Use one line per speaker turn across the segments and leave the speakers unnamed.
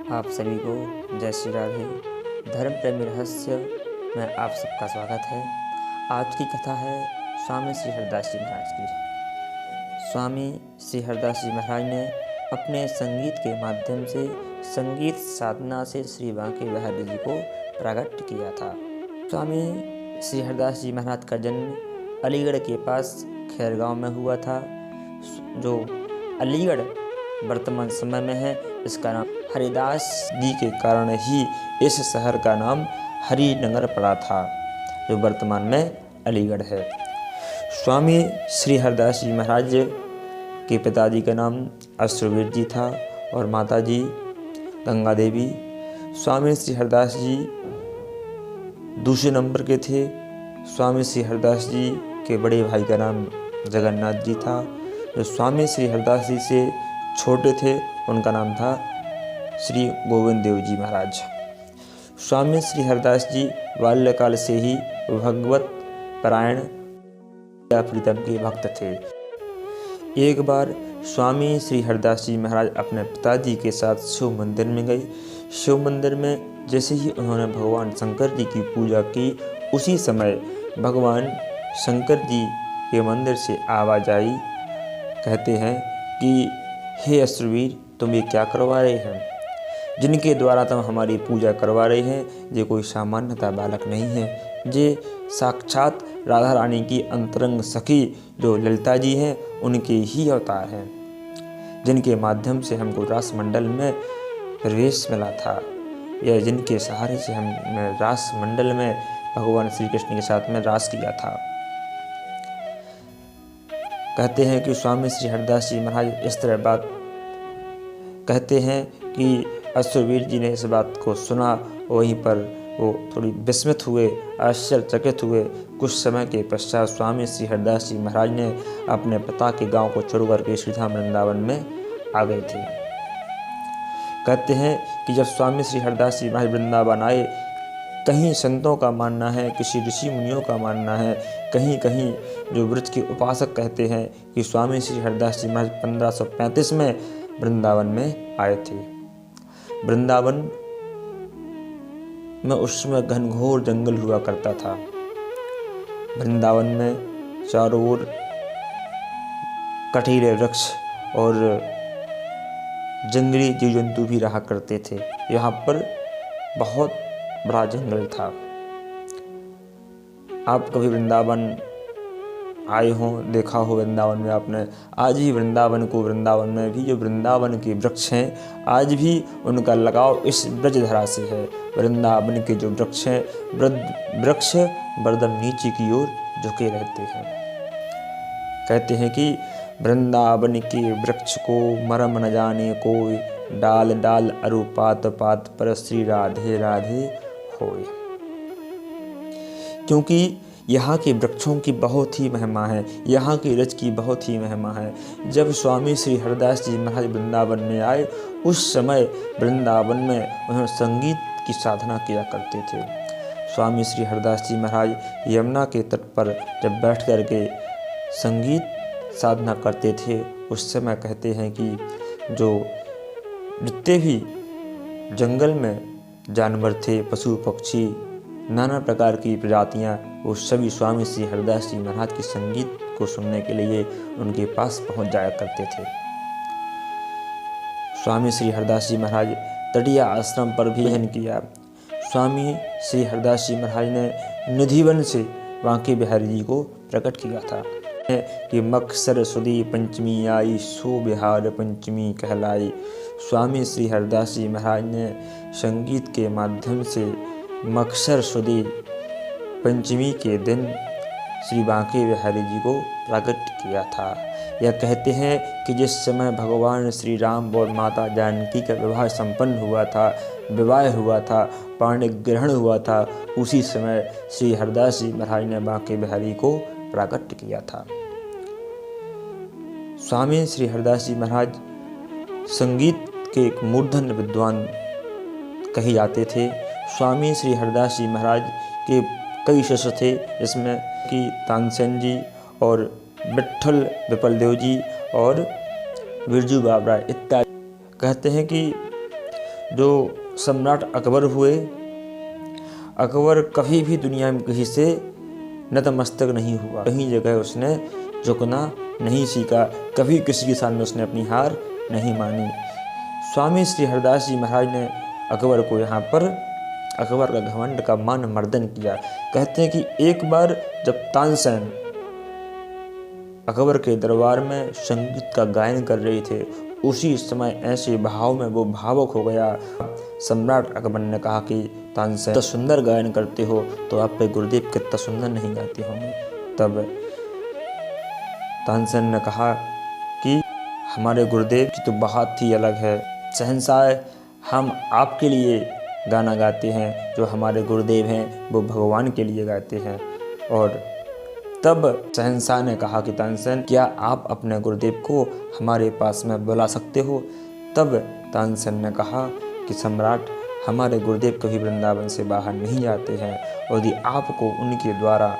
आप सभी को जय श्री राधे। धर्म प्रेमी रहस्य में आप सबका स्वागत है। आज की कथा है स्वामी श्री हरदास जी महाराज की। स्वामी श्री हरदास जी महाराज ने अपने संगीत के माध्यम से संगीत साधना से श्री बांके बिहारी जी को प्रकट किया था। स्वामी श्री हरदास जी महाराज का जन्म अलीगढ़ के पास खैरगांव में हुआ था, जो अलीगढ़ वर्तमान समय में है। इसका नाम हरिदास जी के कारण ही इस शहर का नाम हरिनगर पड़ा था, जो वर्तमान में अलीगढ़ है। स्वामी श्री हरदास जी महाराज के पिताजी का नाम अश्ववीर जी था और माता जी गंगा देवी। स्वामी श्री हरदास जी दूसरे नंबर के थे। स्वामी श्री हरदास जी के बड़े भाई का नाम जगन्नाथ जी था। जो स्वामी श्री हरदास जी से छोटे थे उनका नाम था श्री गोविंद देव जी महाराज। स्वामी श्री हरदास जी बाल्यकाल से ही भगवत परायण प्रीतम के भक्त थे। एक बार स्वामी श्री हरदास जी महाराज अपने पिताजी के साथ शिव मंदिर में गए। शिव मंदिर में जैसे ही उन्होंने भगवान शंकर जी की पूजा की, उसी समय भगवान शंकर जी के मंदिर से आवाज आई। कहते हैं कि हे अश्ववीर, तुम ये क्या करवा रहे हैं? जिनके द्वारा तुम हमारी पूजा करवा रहे हैं, ये कोई सामान्यतः बालक नहीं है। ये साक्षात राधा रानी की अंतरंग सखी जो ललिता जी हैं, उनके ही अवतार हैं, जिनके माध्यम से हमको रास मंडल में प्रवेश मिला था, या जिनके सहारे से हमने रास मंडल में भगवान श्री कृष्ण के साथ में रास किया था। कहते हैं कि स्वामी श्री हरदास जी महाराज इस तरह बात कहते हैं कि अश्ववीर जी ने इस बात को सुना। वहीं पर वो थोड़ी विस्मित हुए, आश्चर्यचकित हुए। कुछ समय के पश्चात स्वामी श्री हरदास जी महाराज ने अपने पिता के गांव को छोड़ करके श्रीधाम वृंदावन में आ गए थे। कहते हैं कि जब स्वामी श्री हरदास जी महाराज वृंदावन आए, कहीं संतों का मानना है, किसी ऋषि मुनियों का मानना है, कहीं कहीं जो वृक्ष के उपासक कहते हैं कि स्वामी श्री हरदास जी महाराज 1535 में वृंदावन में आए थे। वृंदावन में उस समय घनघोर जंगल हुआ करता था। वृंदावन में चारों ओर कटीले वृक्ष और जंगली जीव जंतु भी रहा करते थे। यहाँ पर बहुत बड़ा जंगल था। आप कभी वृंदावन आए हों, देखा हो वृंदावन में आपने, आज भी वृंदावन में भी जो वृंदावन के वृक्ष हैं, आज भी उनका लगाव इस ब्रजधरा से है। वृंदावन के जो वृक्ष हैं, वृक्ष बरदम नीचे की ओर झुके रहते हैं। कहते हैं कि वृंदावन के वृक्ष को मरम न जाने कोई, डाल डाल अरु पात पात पर श्री राधे राधे होय। क्योंकि यहाँ के वृक्षों की बहुत ही महिमा है, यहाँ की रज की बहुत ही महिमा है। जब स्वामी श्री हरदास जी महाराज वृंदावन में आए, उस समय वृंदावन में उन्होंने संगीत की साधना किया करते थे। स्वामी श्री हरदास जी महाराज यमुना के तट पर जब बैठ कर के संगीत साधना करते थे, उस समय कहते हैं कि जो जितने भी जंगल में जानवर थे, पशु पक्षी, नाना प्रकार की प्रजातियां, वो सभी स्वामी श्री हरदास जी महाराज के संगीत को सुनने के लिए उनके पास पहुंच जाया करते थे। स्वामी श्री हरदास जी महाराज तटीय आश्रम पर भी अध्ययन किया। स्वामी श्री हरदास जी महाराज ने निधिवन से बांके बिहारी जी को प्रकट किया था कि मक्सर सुदी पंचमी आई, सो बिहार पंचमी कहलाई। स्वामी श्री हरदास जी महाराज ने संगीत के माध्यम से मक्सर सुदी पंचमी के दिन श्री बांके बिहारी जी को प्रकट किया था। यह कहते हैं कि जिस समय भगवान श्री राम और माता जानकी का विवाह संपन्न हुआ था, पाणी ग्रहण हुआ था, उसी समय श्री हरदास जी महाराज ने बांके बिहारी को प्रकट किया था। स्वामी श्री हरदास जी महाराज संगीत के एक मूर्धन्य विद्वान कहे जाते थे। स्वामी श्री हरदास जी महाराज के कई शिष्य थे, जिसमें कि तानसेन जी और विट्ठल विपल देव जी और बिरजू बाबरा इत्यादि। कहते हैं कि जो सम्राट अकबर हुए, अकबर कभी भी दुनिया में किसी से नतमस्तक नहीं हुआ, कहीं जगह उसने झुकना नहीं सीखा, कभी किसी के सामने उसने अपनी हार नहीं मानी। स्वामी श्री हरदास जी महाराज ने अकबर को यहाँ पर अकबर का घमंड का मान मर्दन किया। कहते हैं कि एक बार जब तानसेन अकबर के दरबार में संगीत का गायन कर रहे थे, उसी समय ऐसे भाव में वो भावुक हो गया। सम्राट अकबर ने कहा कि तानसेन, सुंदर गायन करते हो तो आप पे गुरुदेव कितना सुंदर नहीं गाते होंगे। तब तानसेन ने कहा कि हमारे गुरुदेव की तो बात ही अलग है, शहंशाह हम आपके लिए गाना गाते हैं, जो हमारे गुरुदेव हैं वो भगवान के लिए गाते हैं। और तब शहंशाह ने कहा कि तानसेन, क्या आप अपने गुरुदेव को हमारे पास में बुला सकते हो? तब तानसेन ने कहा कि सम्राट, हमारे गुरुदेव कभी वृंदावन से बाहर नहीं जाते हैं, और यदि आपको उनके द्वारा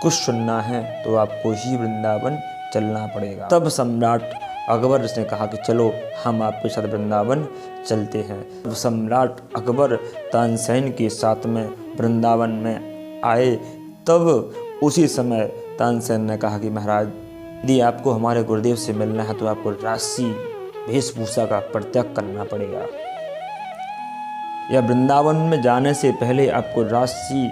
कुछ सुनना है तो आपको ही वृंदावन चलना पड़ेगा। तब सम्राट अकबर ने कहा कि चलो हम आपके साथ वृंदावन चलते हैं। तब सम्राट अकबर तानसेन के साथ में वृंदावन में आए। तब उसी समय तानसेन ने कहा कि महाराज, यदि आपको हमारे गुरुदेव से मिलना है तो आपको राजसी वेशभूषा का परित्याग करना पड़ेगा, या वृंदावन में जाने से पहले आपको राजसी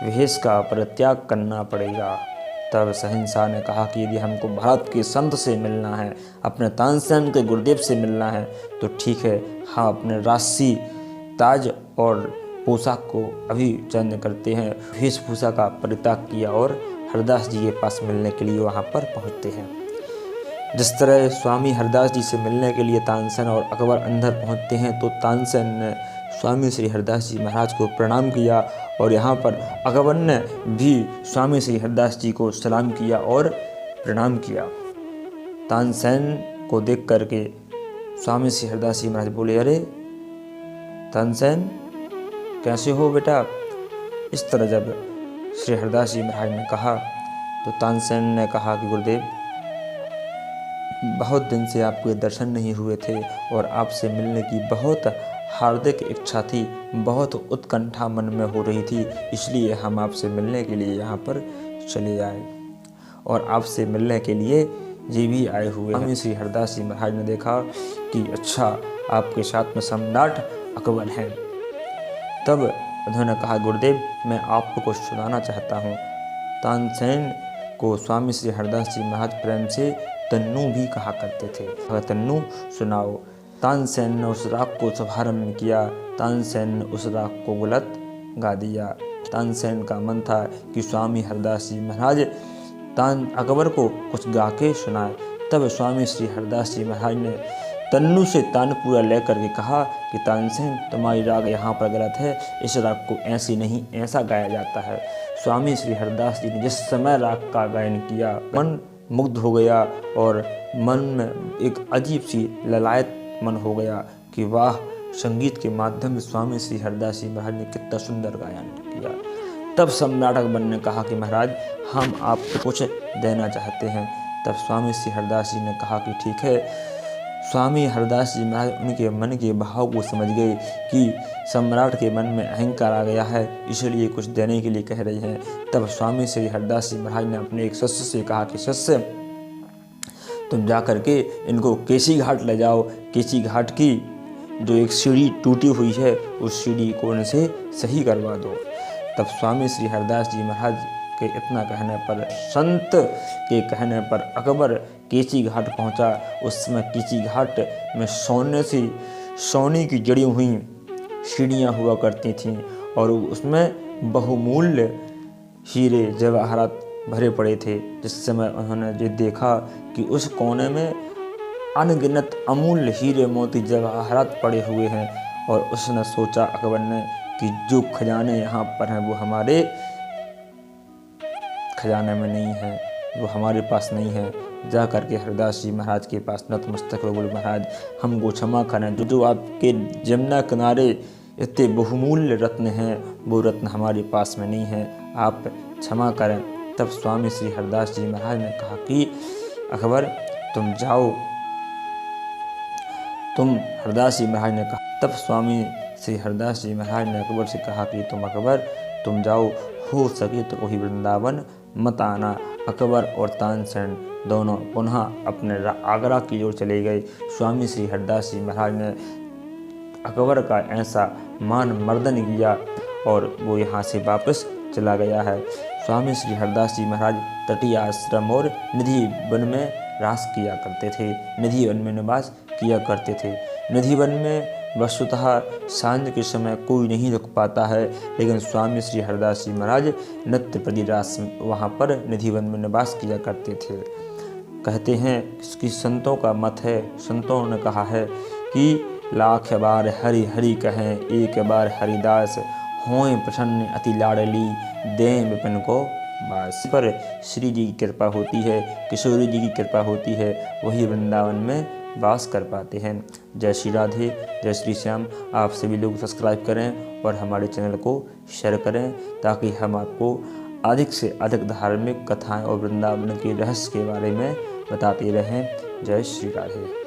वेश का परित्याग करना पड़ेगा। तब शहंशाह ने कहा कि यदि हमको भारत के संत से मिलना है, अपने तानसेन के गुरुदेव से मिलना है, तो ठीक है, हम अपने राजसी ताज और पोशाक को अभी चयन करते हैं। वेशभूषा का परित्याग किया और हरदास जी के पास मिलने के लिए वहाँ पर पहुँचते हैं। जिस तरह स्वामी हरदास जी से मिलने के लिए तानसेन और अकबर अंदर पहुँचते हैं, तो तानसेन ने स्वामी श्री हरदास जी महाराज को प्रणाम किया, और यहाँ पर अकबर ने भी स्वामी श्री हरदास जी को सलाम किया और प्रणाम किया। तानसेन को देख करके स्वामी श्री हरदास जी महाराज बोले, अरे तानसेन, कैसे हो बेटा? इस तरह जब श्री हरदास जी महाराज ने कहा, तो तानसेन ने कहा कि गुरुदेव, बहुत दिन से आपके दर्शन नहीं हुए थे और आपसे मिलने की बहुत हार्दिक इच्छा थी, बहुत उत्कंठा मन में हो रही थी, इसलिए हम आपसे मिलने के लिए यहाँ पर चले आए और आपसे मिलने के लिए ये भी आए हुए हैं। स्वामी श्री हरदास जी महाराज ने देखा कि अच्छा, आपके साथ में सम्राट अकबर हैं। तब उन्होंने कहा, गुरुदेव, मैं आपको कुछ सुनाना चाहता हूँ। तानसेन को स्वामी श्री हरदास जी महाराज प्रेम से तन्नू भी कहा करते थे। तन्नू, सुनाओ। तानसेन ने उस राग को शुभारंभ किया। तानसेन ने उस राग को गलत गा दिया। तानसेन का मन था कि स्वामी हरदास जी महाराज अकबर को कुछ गा के सुनाए। तब स्वामी श्री हरदास जी महाराज ने तन्नू से तानपुरा लेकर के कहा कि तानसेन, तुम्हारी राग यहाँ पर गलत है, इस राग को ऐसे नहीं, ऐसा गाया जाता है। स्वामी श्री हरदास जी ने जिस समय राग का गायन किया, मन मुग्ध हो गया और मन में एक अजीब सी ललायत मन हो गया कि वाह, संगीत के माध्यम से स्वामी श्री हरदास जी महाराज ने कितना सुंदर गायन किया। तब सम्राट अकबर ने कहा कि महाराज, हम आपको कुछ देना चाहते हैं। तब स्वामी श्री हरदास जी ने कहा कि ठीक है। स्वामी हरदास जी महाराज उनके मन के भाव को समझ गए कि सम्राट के मन में अहंकार आ गया है, इसलिए कुछ देने के लिए कह रहे हैं। तब स्वामी श्री हरदास जी महाराज ने अपने एक शिष्य से कहा कि शिष्य, तुम जा करके इनको केसी घाट ले जाओ। केसी घाट की जो एक सीढ़ी टूटी हुई है, उस सीढ़ी को इनसे सही करवा दो। तब स्वामी श्री हरदास जी महाराज के इतना कहने पर, संत के कहने पर अकबर केसी घाट पहुंचा। उस समय केसी घाट में सोने की जड़ी हुई सीढ़ियाँ हुआ करती थीं और उसमें बहुमूल्य हीरे जवाहरात भरे पड़े थे। जिस समय उन्होंने ये देखा कि उस कोने में अनगिनत अमूल्य हीरे मोती जवाहरात पड़े हुए हैं, और उसने सोचा अकबर ने कि जो खजाने यहाँ पर हैं वो हमारे खजाने में नहीं है, वो हमारे पास नहीं है। जा करके हरदास जी महाराज के पास नतमस्तक हो बोले, महाराज हमको क्षमा करें, जो आपके जमुना किनारे इतने बहुमूल्य रत्न हैं, वो रत्न हमारे पास में नहीं है, आप क्षमा करें। तब स्वामी श्री हरदास जी महाराज ने कहा कि अकबर, तुम जाओ। हरदास जी महाराज ने कहा। तब स्वामी श्री हरदास जी महाराज ने अकबर से कहा कि तुम जाओ, हो सके तो वही वृंदावन मत आना। अकबर और तानसेन दोनों पुनः अपने आगरा की ओर चले गए। स्वामी श्री हरदास जी महाराज ने अकबर का ऐसा मान मर्दन किया और वो यहाँ से वापस चला गया है। स्वामी श्री हरदास जी महाराज तटीय आश्रम और निधि वन में रास किया करते थे, निधि वन में निवास किया करते थे। निधि वन में वस्तुतः सांझ के समय कोई नहीं रुक पाता है, लेकिन स्वामी श्री हरदास जी महाराज नित्य प्रति रास वहाँ पर निधि वन में निवास किया करते थे। कहते हैं कि संतों का मत है, संतों ने कहा है कि लाख बार हरि हरि कहें, एक बार हरिदास, होएं प्रसन्न अति लाडली, दें विपिन को बास। पर श्री जी की कृपा होती है, किशोरी जी की कृपा होती है, वही वृंदावन में वास कर पाते हैं। जय श्री राधे, जय श्री श्याम। आप सभी लोग सब्सक्राइब करें और हमारे चैनल को शेयर करें, ताकि हम आपको अधिक से अधिक धार्मिक कथाएं और वृंदावन के रहस्य के बारे में बताते रहें। जय श्री राधे।